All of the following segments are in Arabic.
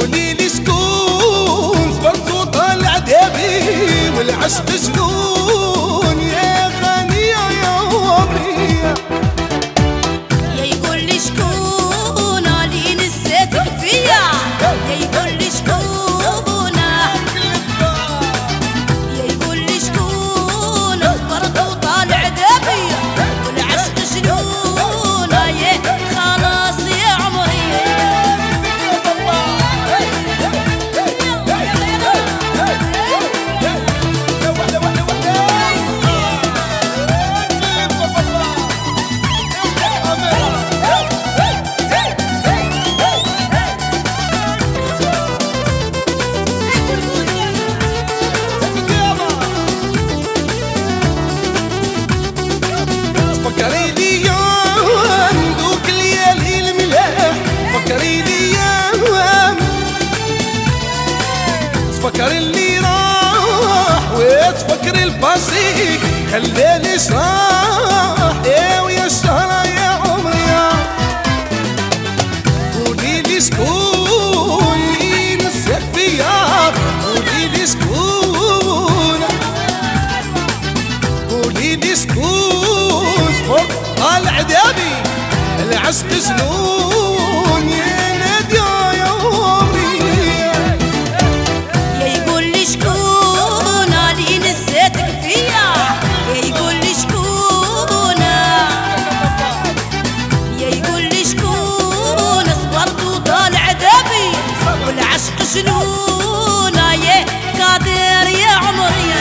قولي لي شكون صبرت وطالع دابي والعشق جنون يا غالية يا عمري. يا يقول لي شكون اللي نسيتك فيا، يا يقول لي شكون، يا يقول لي شكون صبرت وطالع دابي والعشق جنون يا خلاص يا عمري. فكري لي يوم دوك الليالي الملاح، فكري لي يوم تفكري اللي راح وتفكري الباسي خلاني صراح يا ويا الشهرة يا عمري. قولي لي شكون اللي نساك فيا، قولي لي شكون، قولي لي شكون صبر طالع دابي العشق جنون يا نادية يا عمري. يا يقول لي شكون اللي نسيتك فيا، يا يقول لي شكون، يا يقول لي شكون صبرت وطالع دابي والعشق جنون يا قادر يا عمري.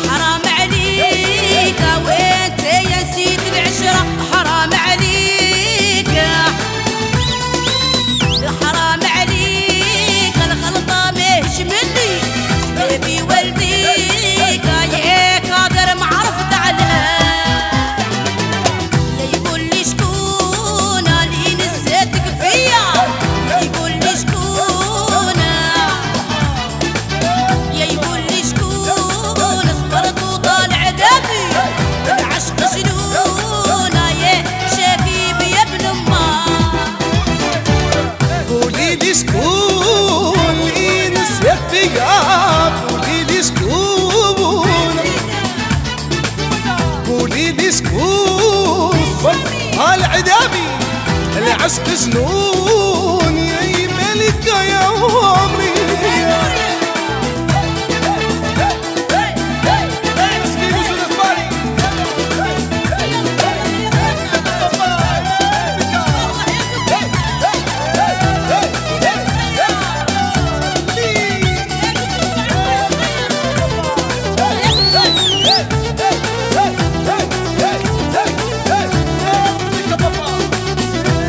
حرام عليك وانت يا سيد العشرة، حرام عليك، حرام عليك الغلطة ماهيش مني سبابي والديك يا قادر ما عرفت عليها. يا يقول لي شكون اللي نسيتك فيا، يا يقول لي شكون، يا يقول لي شكون صبرت وطالع دابي العشق جنون يا شبيب يا ابن امه. قولي لي شكون اللي نساك فيا، قولي لي شكون، قولي لي شكون صبر طالع دابي العشق جنون يا ملكة يا عمري.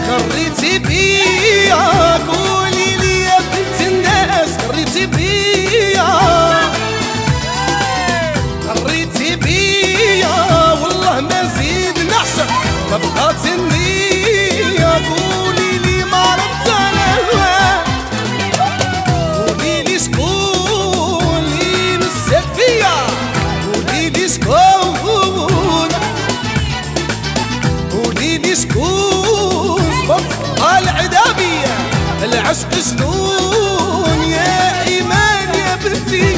خريتي بيا قولي لي يا بنت الناس، خريتي بيا، خريتي بيا والله ما زيد نعشق ما بقات النية. قولي لي ما عرفت انا، قولي لي شكون اللي نساك فيا، قولي لي شكون، قولي لي شكون صبر طالع دابي العشق جنون يا ايمان يا بنتي.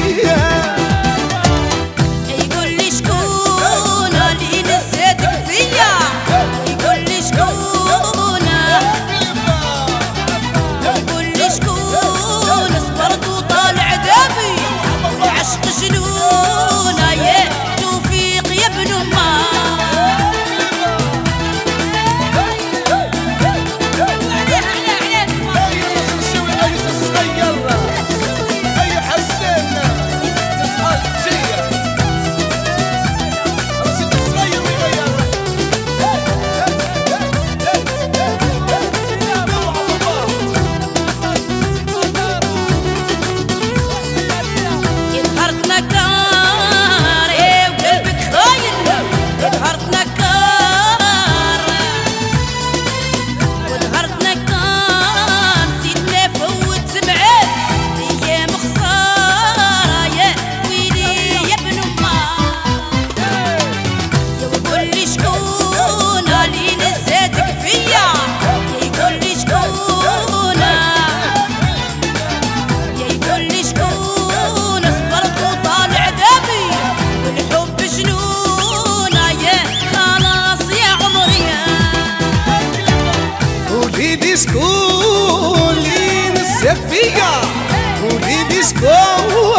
يقول لي شكون اللي نسيتك فيا، يقول لي شكون، يقول لي شكون صبرت وطالع دابي والعشق جنون يا توفيق يا ابن امه. يا فيا وليدي شكون